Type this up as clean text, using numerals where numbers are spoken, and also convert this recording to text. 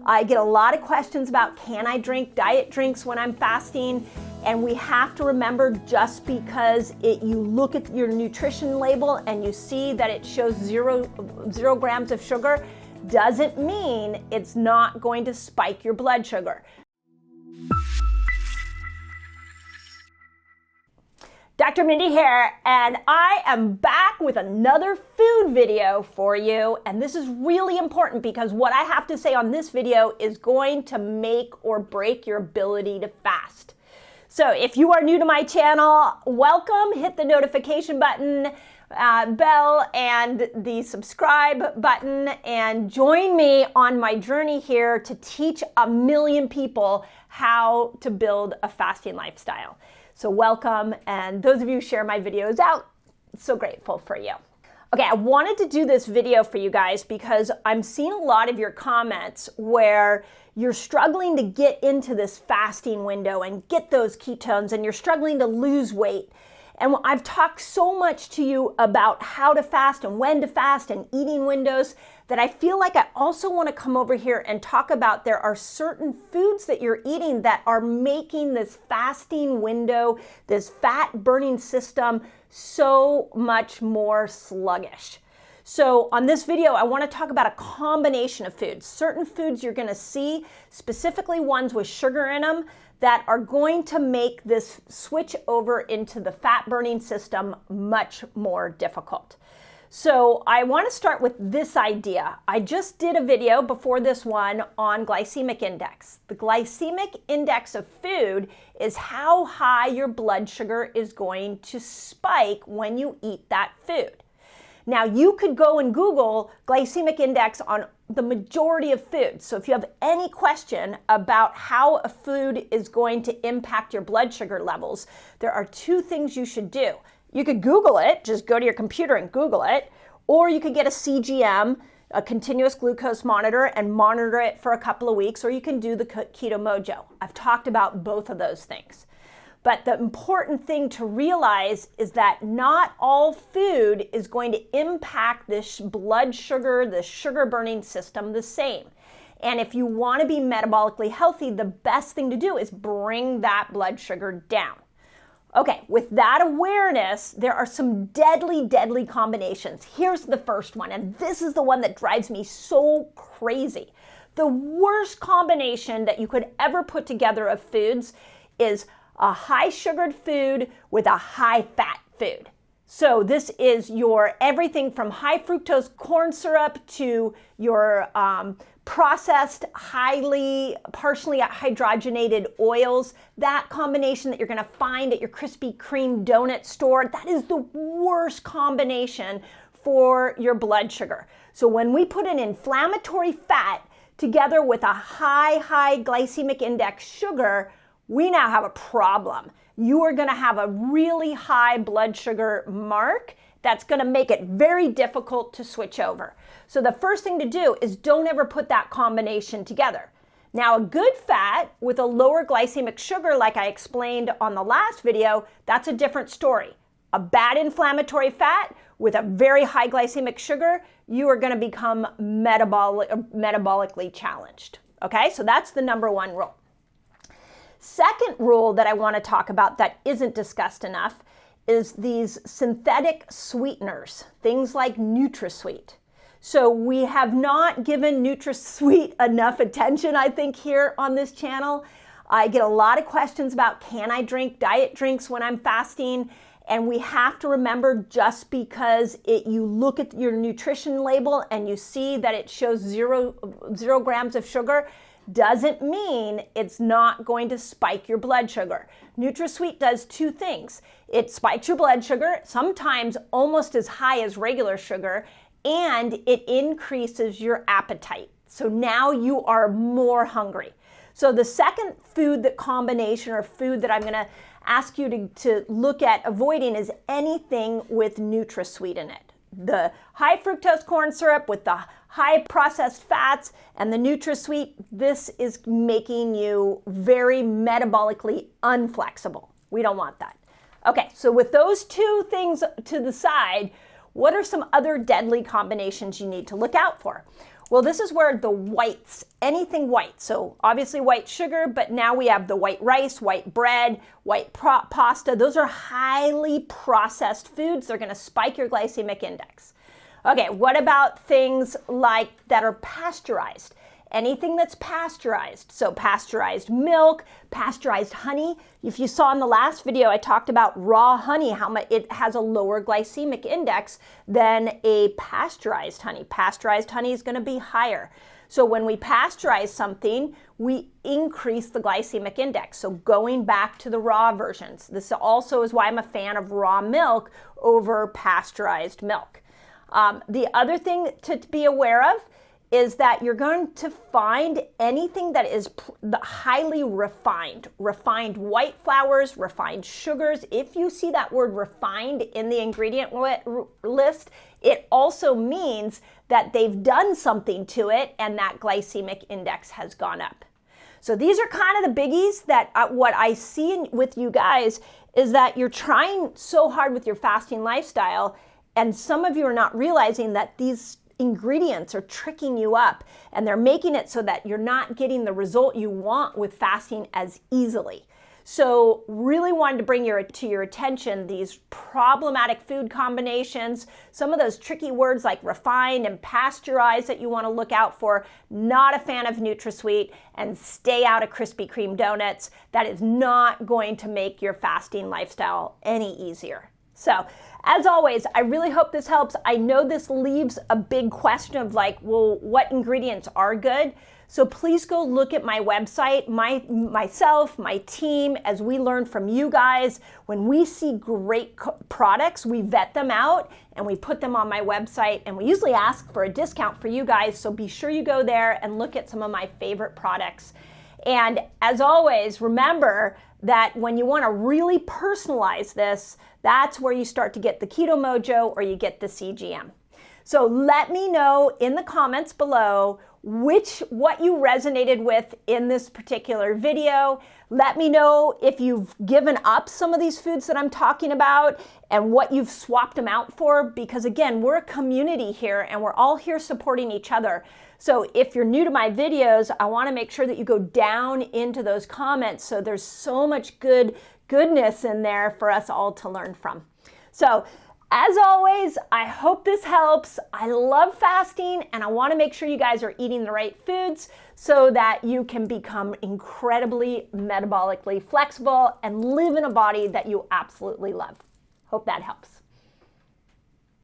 I get a lot of questions about, can I drink diet drinks when I'm fasting? And we have to remember, just because you look at your nutrition label and you see that it shows zero grams of sugar, doesn't mean it's not going to spike your blood sugar. Dr. Mindy here, and I am back with another food video for you. And this is really important because what I have to say on this video is going to make or break your ability to fast. So if you are new to my channel, welcome. Hit the notification button, bell, and the subscribe button, and join me on my journey here to teach 1 million people how to build a fasting lifestyle. So welcome, and those of you who share my videos out, so grateful for you. Okay, I wanted to do this video for you guys because I'm seeing a lot of your comments where you're struggling to get into this fasting window and get those ketones, and you're struggling to lose weight. And I've talked so much to you about how to fast and when to fast and eating windows that I feel like I also want to come over here and talk about there are certain foods that you're eating that are making this fasting window, this fat burning system, so much more sluggish. So on this video, I want to talk about a combination of foods. Certain foods you're going to see, specifically ones with sugar in them, that are going to make this switch over into the fat burning system much more difficult. So I want to start with this idea. I just did a video before this one on glycemic index. The glycemic index of food is how high your blood sugar is going to spike when you eat that food. Now, you could go and Google glycemic index on the majority of foods. So if you have any question about how a food is going to impact your blood sugar levels, there are two things you should do. You could Google it, just go to your computer and Google it, or you could get a CGM, a continuous glucose monitor, and monitor it for a couple of weeks, or you can do the Keto Mojo. I've talked about both of those things. But the important thing to realize is that not all food is going to impact this blood sugar, the sugar burning system the same. And if you want to be metabolically healthy, the best thing to do is bring that blood sugar down. Okay, with that awareness, there are some deadly combinations. Here's the first one, and this is the one that drives me so crazy. The worst combination that you could ever put together of foods is a high sugared food with a high fat food. So this is your everything from high fructose corn syrup to your processed, partially hydrogenated oils. That combination that you're going to find at your Krispy Kreme donut store, that is the worst combination for your blood sugar. So when we put an inflammatory fat together with a high glycemic index sugar, we now have a problem. You are going to have a really high blood sugar mark that's going to make it very difficult to switch over. So the first thing to do is don't ever put that combination together. Now, a good fat with a lower glycemic sugar, like I explained on the last video, that's a different story. A bad inflammatory fat with a very high glycemic sugar, you are going to become metabolically challenged. Okay, so that's the number one rule. Second rule that I want to talk about that isn't discussed enough is these synthetic sweeteners, things like nutrasweet. So we have not given nutrasweet enough attention, I think, here on this channel. I get a lot of questions about, can I drink diet drinks when I'm fasting? And we have to remember, just because you look at your nutrition label and you see that it shows zero grams of sugar, doesn't mean it's not going to spike your blood sugar. NutraSweet does two things. It spikes your blood sugar, sometimes almost as high as regular sugar, and it increases your appetite. So now you are more hungry. So the second food combination or food that I'm going to ask you to look at avoiding is anything with NutraSweet in it. The high fructose corn syrup with the high processed fats and the NutraSweet, this is making you very metabolically unflexible. We don't want that. Okay, so with those two things to the side, what are some other deadly combinations you need to look out for? Well, this is where the whites, anything white, so obviously white sugar, but now we have the white rice, white bread, white pasta. Those are highly processed foods. They're going to spike your glycemic index. Okay, what about things like that are pasteurized? Anything that's pasteurized, so pasteurized milk, pasteurized honey. If you saw in the last video, I talked about raw honey, how much it has a lower glycemic index than a pasteurized honey. Pasteurized honey is going to be higher. So when we pasteurize something, we increase the glycemic index. So going back to the raw versions, this also is why I'm a fan of raw milk over pasteurized milk. The other thing to be aware of is that you're going to find anything that is highly refined white flours, refined sugars. If you see that word refined in the ingredient list, it also means that they've done something to it and that glycemic index has gone up. So these are kind of the biggies that what I see with you guys is that you're trying so hard with your fasting lifestyle, and some of you are not realizing that these ingredients are tricking you up and they're making it so that you're not getting the result you want with fasting as easily. So really wanted to bring to your attention these problematic food combinations, some of those tricky words like refined and pasteurized that you want to look out for. Not a fan of NutraSweet, and stay out of Krispy Kreme donuts. That is not going to make your fasting lifestyle any easier. So, as always, I really hope this helps. I know this leaves a big question of like, well, what ingredients are good? So please go look at my website, myself, my team, as we learn from you guys. When we see great products, we vet them out and we put them on my website, and we usually ask for a discount for you guys. So be sure you go there and look at some of my favorite products. And as always, remember that when you want to really personalize this, that's where you start to get the Keto Mojo or you get the CGM. So let me know in the comments below what you resonated with in this particular video. Let me know if you've given up some of these foods that I'm talking about and what you've swapped them out for, because again, we're a community here and we're all here supporting each other. So if you're new to my videos, I want to make sure that you go down into those comments. So there's so much goodness in there for us all to learn from. So as always, I hope this helps. I love fasting and I want to make sure you guys are eating the right foods so that you can become incredibly metabolically flexible and live in a body that you absolutely love. Hope that helps.